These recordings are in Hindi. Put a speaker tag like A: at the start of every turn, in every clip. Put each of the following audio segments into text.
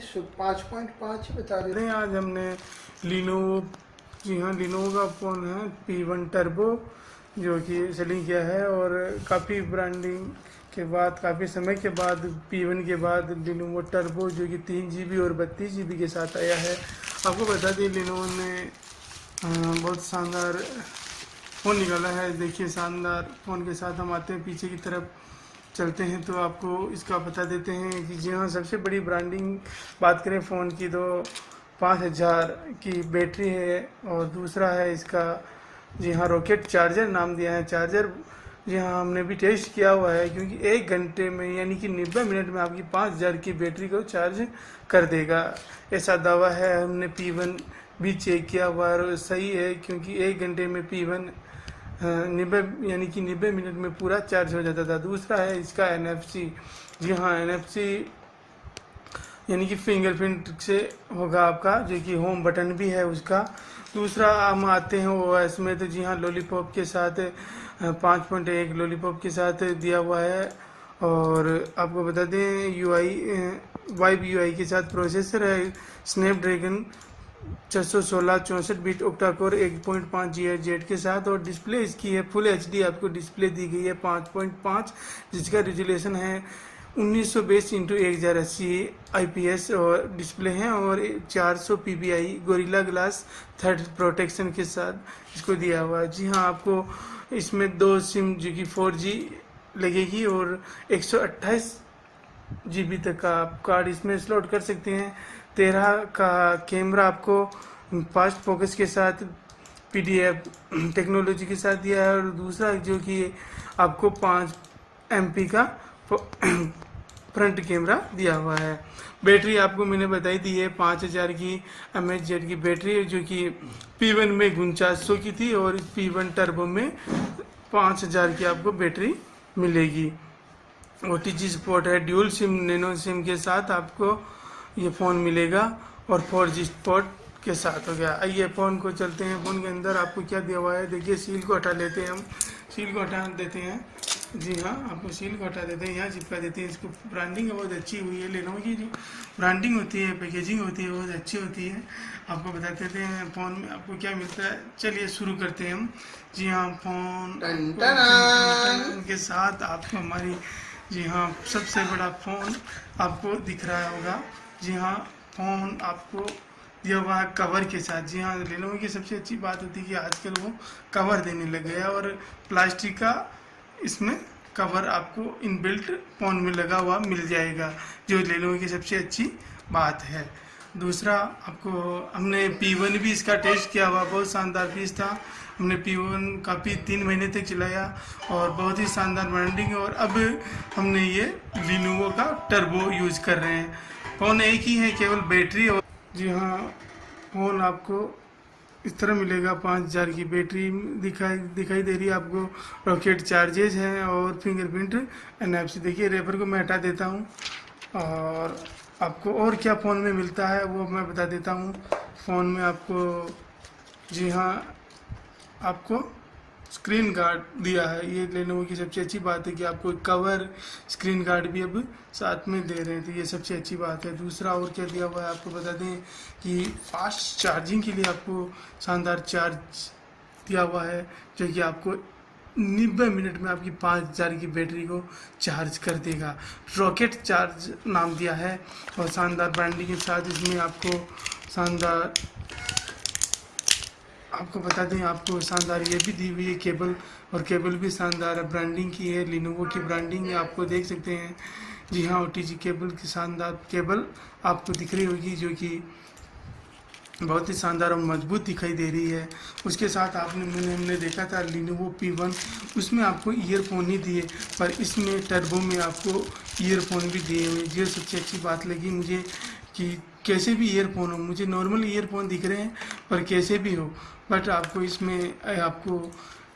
A: 5.5 बता दे रहे हैं। आज हमने लिनोवो, जी हाँ, लिनोवो का फ़ोन है P1 टर्बो, जो कि सेलिंग किया है। और काफ़ी ब्रांडिंग के बाद, काफ़ी समय के बाद P1 के बाद लिनोवो टर्बो, जो कि 3 GB और 32 GB के साथ आया है। आपको बता दें, लिनोवो ने बहुत शानदार फ़ोन निकाला है। देखिए, शानदार फ़ोन के साथ हम आते हैं, पीछे की तरफ चलते हैं तो आपको इसका बता देते हैं कि जी हाँ, सबसे बड़ी ब्रांडिंग बात करें फ़ोन की तो 5000 की बैटरी है। और दूसरा है इसका, जी हाँ, रॉकेट चार्जर नाम दिया है। चार्जर, जी हाँ, हमने भी टेस्ट किया हुआ है, क्योंकि 1 घंटे में यानी कि 90 मिनट में आपकी 5000 की बैटरी को चार्ज कर देगा, ऐसा दावा है। हमने P1 भी चेक किया हुआ है और सही है, क्योंकि 1 घंटे में P1 90 यानी कि 90 मिनट में पूरा चार्ज हो जाता था। दूसरा है इसका NFC, जी हाँ, NFC यानी कि फिंगरप्रिंट से होगा आपका, जो कि होम बटन भी है उसका। दूसरा हम आते हैं OS में, तो जी हाँ, लॉलीपॉप के साथ 5.1 लॉलीपॉप के साथ दिया हुआ है। और आपको बता दें, वाइब UI के साथ प्रोसेसर है Snapdragon 616 64 bit octa core 1.5 GHz के साथ। और डिस्प्ले इसकी है फुल HD, आपको डिस्प्ले दी गई है 5.5, जिसका रिजोल्यूशन है 1920x1080 IPS और डिस्प्ले है। और 400 PPI gorilla glass third protection के साथ इसको दिया हुआ है। जी हाँ, आपको इसमें 2 सिम जो कि 4G लगेगी और 128 GB तक का आप कार्ड इसमें स्लॉट कर सकते हैं। 13 का कैमरा आपको फास्ट फोकस के साथ PDF टेक्नोलॉजी के साथ दिया है। और दूसरा जो कि आपको 5 MP का फ्रंट कैमरा दिया हुआ है। बैटरी आपको मैंने बताई दी है 5000 की mAh की बैटरी है, जो कि P1 में 4900 की थी और P1 टर्बो में 5000 की आपको बैटरी मिलेगी। OTG सपोर्ट है, ड्यूल सिम नैनो सिम के साथ आपको ये फ़ोन मिलेगा और 4G सपोर्ट के साथ हो गया। आइए फ़ोन को चलते हैं, फ़ोन के अंदर आपको क्या दिया हुआ है। देखिए, सील को हटा लेते हैं हम, सील को हटा देते हैं। जी हाँ, आपको सील को हटा देते हैं, यहाँ चिपका देते हैं। इसको ब्रांडिंग बहुत अच्छी हुई है, लेनोवो की जो ब्रांडिंग होती है, पैकेजिंग होती है, बहुत अच्छी होती है। आपको बता देते हैं फ़ोन में आपको क्या मिलता है। चलिए शुरू करते हैं हम। जी हाँ, फ़ोन के साथ आपको हमारी, जी हाँ, सबसे बड़ा फ़ोन आपको दिख रहा होगा। जी हाँ, फ़ोन आपको दिया हुआ है कवर के साथ। जी हाँ, लेनोवो की सबसे अच्छी बात होती है कि आजकल वो कवर देने लग गया है और प्लास्टिक का इसमें कवर आपको इनबिल्ट फ़ोन में लगा हुआ मिल जाएगा, जो लेनोवो की सबसे अच्छी बात है। दूसरा, आपको हमने P1 भी इसका टेस्ट किया हुआ, बहुत शानदार पीस था। हमने P1 काफ़ी 3 महीने तक चलाया और बहुत ही शानदार ब्रांडिंग। और अब हमने ये लिनोवो का टर्बो यूज़ कर रहे हैं। फ़ोन एक ही है, केवल बैटरी। और जी हाँ, फ़ोन आपको इस तरह मिलेगा। 5000 की बैटरी दिखाई दे रही है आपको। रॉकेट चार्जेस हैं और फिंगरप्रिंट NFC। देखिए, रेपर को मैं हटा देता हूँ और आपको और क्या फ़ोन में मिलता है वो मैं बता देता हूँ। फ़ोन में आपको, जी हाँ, आपको स्क्रीन गार्ड दिया है। ये लेनोवो की सबसे अच्छी बात है कि आपको कवर स्क्रीन गार्ड भी अब साथ में दे रहे हैं, तो ये सबसे अच्छी बात है। दूसरा और क्या दिया हुआ है आपको बता दें कि फास्ट चार्जिंग के लिए आपको शानदार चार्ज दिया हुआ है, जो कि आपको 90 मिनट में आपकी 5000 की बैटरी को चार्ज कर देगा। रॉकेट चार्ज नाम दिया है और शानदार ब्रांडिंग के साथ इसमें आपको शानदार, आपको बता दें, आपको शानदार ये भी दी हुई है केबल, और केबल भी शानदार ब्रांडिंग की है। लिनोवो की ब्रांडिंग है, आपको देख सकते हैं। जी हाँ, OTG केबल की शानदार केबल आपको दिख रही होगी, जो कि बहुत ही शानदार और मजबूत दिखाई दे रही है। उसके साथ हमने देखा था लिनोवो P1, उसमें आपको ईयरफोन ही दिए, पर इसमें टर्बो में आपको ईयरफोन भी दिए हुए। ये सबसे अच्छी बात लगी मुझे कि कैसे भी ईयरफोन हो, मुझे नॉर्मल ईयरफोन दिख रहे हैं पर कैसे भी हो, बट आपको इसमें आपको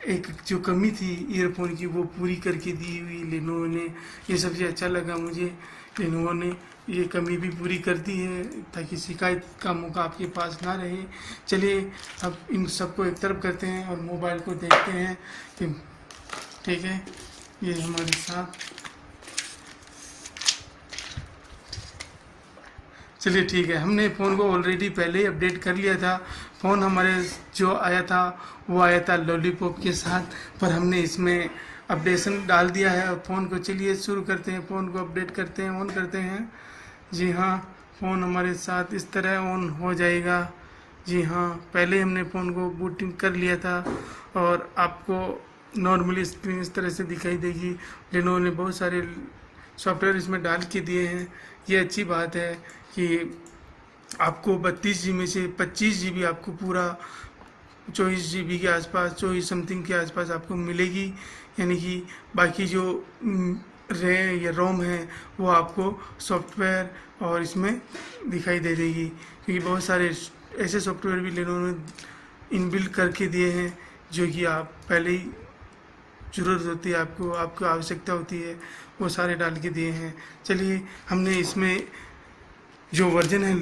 A: एक जो कमी थी ईयरफोन की वो पूरी करके दी हुई लेनोवो ने। ये सबसे अच्छा लगा मुझे, लेनोवो ने ये कमी भी पूरी कर दी है, ताकि शिकायत का मौका आपके पास ना रहे। चलिए अब इन सबको एक तरफ करते हैं और मोबाइल को देखते हैं कि ठीक है, ये हमारे साथ चलिए ठीक है, हमने फ़ोन को ऑलरेडी पहले ही अपडेट कर लिया था। फ़ोन हमारे जो आया था वो आया था लॉलीपॉप के साथ, पर हमने इसमें अपडेशन डाल दिया है। और फ़ोन को चलिए शुरू करते हैं, फ़ोन को अपडेट करते हैं, ऑन करते हैं। जी हाँ, फ़ोन हमारे साथ इस तरह ऑन हो जाएगा। जी हाँ, पहले हमने फ़ोन को बूटिंग कर लिया था और आपको नॉर्मली स्क्रीन इस तरह से दिखाई देगी। लेनोवो ने बहुत सारे सॉफ्टवेयर इसमें डाल के दिए हैं। ये अच्छी बात है कि आपको 32 जी में से 25 GB आपको पूरा 24 GB के आसपास, 24 समथिंग के आसपास आपको मिलेगी। यानी कि बाकी जो रे या रोम है वो आपको सॉफ्टवेयर और इसमें दिखाई दे देगी, क्योंकि बहुत सारे ऐसे सॉफ्टवेयर भी लेनोवो ने इनबिल्ट करके दिए हैं जो कि आप पहले ही ज़रूरत होती है, आपको आवश्यकता होती है, वो सारे डाल के दिए हैं। चलिए, हमने इसमें जो वर्जन है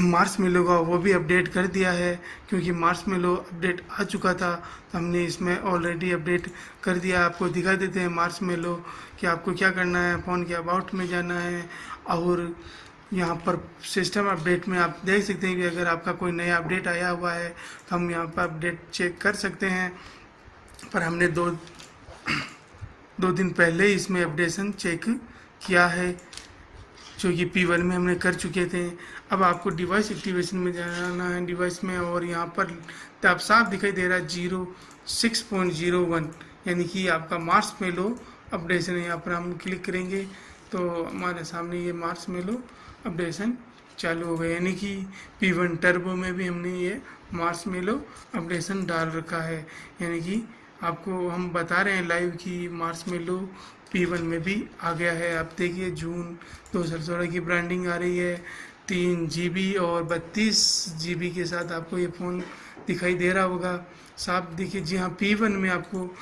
A: मार्शमेलो का वो भी अपडेट कर दिया है, क्योंकि मार्शमेलो अपडेट आ चुका था तो हमने इसमें ऑलरेडी अपडेट कर दिया। आपको दिखा देते हैं मार्शमेलो कि आपको क्या करना है। फ़ोन के अबाउट में जाना है और यहाँ पर सिस्टम अपडेट में आप देख सकते हैं कि अगर आपका कोई नया अपडेट आया हुआ है तो हम यहाँ पर अपडेट चेक कर सकते हैं। पर हमने दो दिन पहले ही इसमें अपडेशन चेक किया है, जो कि P1 में हमने कर चुके थे। अब आपको डिवाइस एक्टिवेशन में जाना है, डिवाइस में, और यहाँ पर आप साफ दिखाई दे रहा है 06.01, यानी कि आपका मार्शमेलो अपडेशन है। यहाँ पर हम क्लिक करेंगे तो हमारे सामने ये मार्शमेलो अपडेशन चालू हो गया, यानी कि P1 टर्बो में भी हमने ये मार्शमेलो अपडेशन डाल रखा है। यानी कि आपको हम बता रहे हैं लाइव कि मार्शमेलो P1 में भी आ गया है। आप देखिए जून 2016 की ब्रांडिंग आ रही है, 3 GB और 32 GB के साथ आपको ये फ़ोन दिखाई दे रहा होगा। साफ देखिए, जी हाँ, P1 में आपको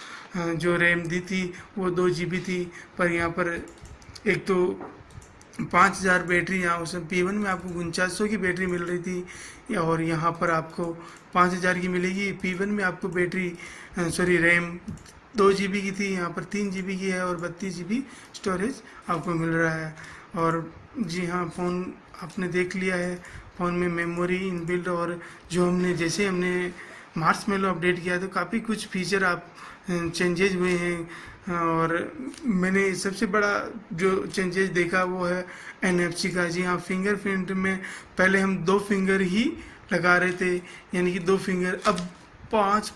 A: जो रैम दी थी वो 2 GB थी, पर यहाँ पर एक तो 5000 बैटरी, यहाँ उसमें P1 में आपको 4900 की बैटरी मिल रही थी और यहाँ पर आपको 5000 की मिलेगी। P1 में आपको बैटरी रैम 2 GB की थी, यहाँ पर 3 GB की है और 32 GB स्टोरेज आपको मिल रहा है। और जी हाँ, फ़ोन आपने देख लिया है, फ़ोन में मेमोरी इनबिल्ट और जो जैसे हमने मार्शमेलो अपडेट किया तो काफ़ी कुछ फीचर आप चेंजेज हुए हैं। और मैंने सबसे बड़ा जो चेंजेस देखा वो है NFC का। जी हाँ, फिंगरप्रिंट में पहले हम 2 फिंगर ही लगा रहे थे, यानी कि 2 फिंगर, अब 5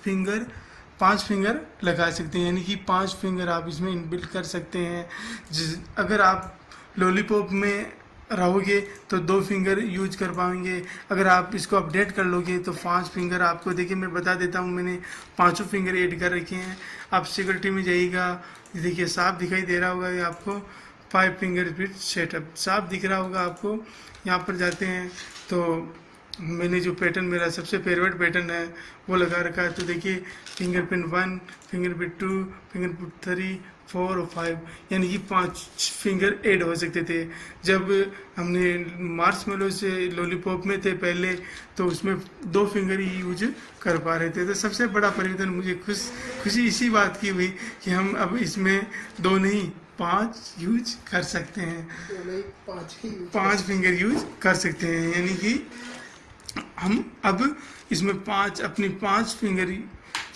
A: फिंगर लगा सकते हैं, यानी कि 5 फिंगर आप इसमें इनबिल्ट कर सकते हैं। अगर आप लॉलीपॉप में रहोगे तो 2 फिंगर यूज कर पाएंगे, अगर आप इसको अपडेट कर लोगे तो 5 फिंगर आपको, देखिए मैं बता देता हूँ, मैंने 5 फिंगर ऐड कर रखे हैं। आप सिक्योरिटी में जाइएगा, देखिए साफ दिखाई दे रहा होगा ये आपको 5 फिंगर प्रिंट सेटअप साफ दिख रहा होगा आपको। यहाँ पर जाते हैं तो मैंने जो पैटर्न, मेरा सबसे फेवरेट पैटर्न है वो लगा रखा है। तो देखिए फिंगरप्रिंट 1, फिंगरप्रिंट 2, फिंगरप्रिंट 3, 4 और 5, यानी कि 5 फिंगर ऐड हो सकते थे। जब हमने मार्शमेलो से लॉलीपॉप में थे पहले तो उसमें 2 फिंगर ही यूज कर पा रहे थे। तो सबसे बड़ा परिवर्तन मुझे खुशी इसी बात की हुई कि हम अब इसमें 2 नहीं 5 यूज कर सकते हैं, 5 फिंगर यूज कर सकते हैं, यानी कि हम अब इसमें अपनी 5 फिंगर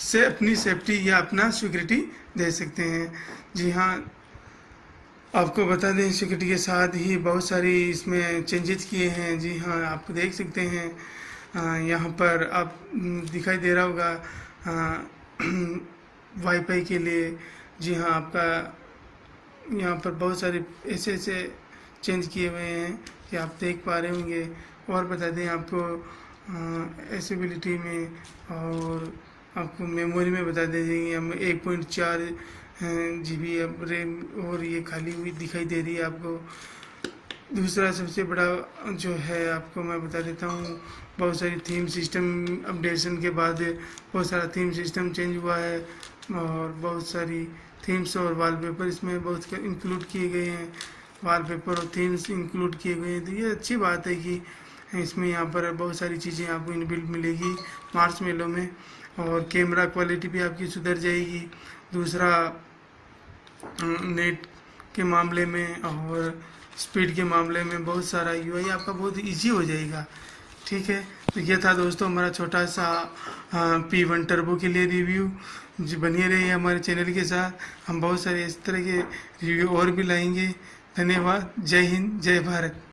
A: से अपनी सेफ्टी या अपना सिक्योरिटी दे सकते हैं। जी हाँ, आपको बता दें सिक्योरिटी के साथ ही बहुत सारी इसमें चेंजेस किए हैं। जी हाँ, आप देख सकते हैं यहाँ पर आप दिखाई दे रहा होगा वाईफाई के लिए। जी हाँ, आपका यहाँ पर बहुत सारे ऐसे चेंज किए हुए हैं कि आप देख पा रहे होंगे। और बता दें आपको एसेबिलिटी में और आपको मेमोरी में बता देंगे हम 1.4 GB अब रैम और ये खाली हुई दिखाई दे रही है आपको। दूसरा सबसे बड़ा जो है आपको मैं बता देता हूँ, बहुत सारी थीम सिस्टम अपडेशन के बाद बहुत सारा थीम सिस्टम चेंज हुआ है और बहुत सारी थीम्स और वॉलपेपर इसमें बहुत इंक्लूड किए गए हैं। वॉलपेपर और थीम्स इंक्लूड किए गए हैं, तो ये अच्छी बात है कि इसमें यहाँ पर बहुत सारी चीज़ें आपको इनबिल्ट मिलेगी मार्शमेलो में। और कैमरा क्वालिटी भी आपकी सुधर जाएगी। दूसरा नेट के मामले में और स्पीड के मामले में बहुत सारा यूआई आपका बहुत ईजी हो जाएगा। ठीक है, तो ये था दोस्तों हमारा छोटा सा P1 टर्बो के लिए रिव्यू। जी बनिए रहिए हमारे चैनल के साथ, हम बहुत सारे इस तरह के रिव्यू और भी लाएंगे। धन्यवाद। जय हिंद, जय भारत।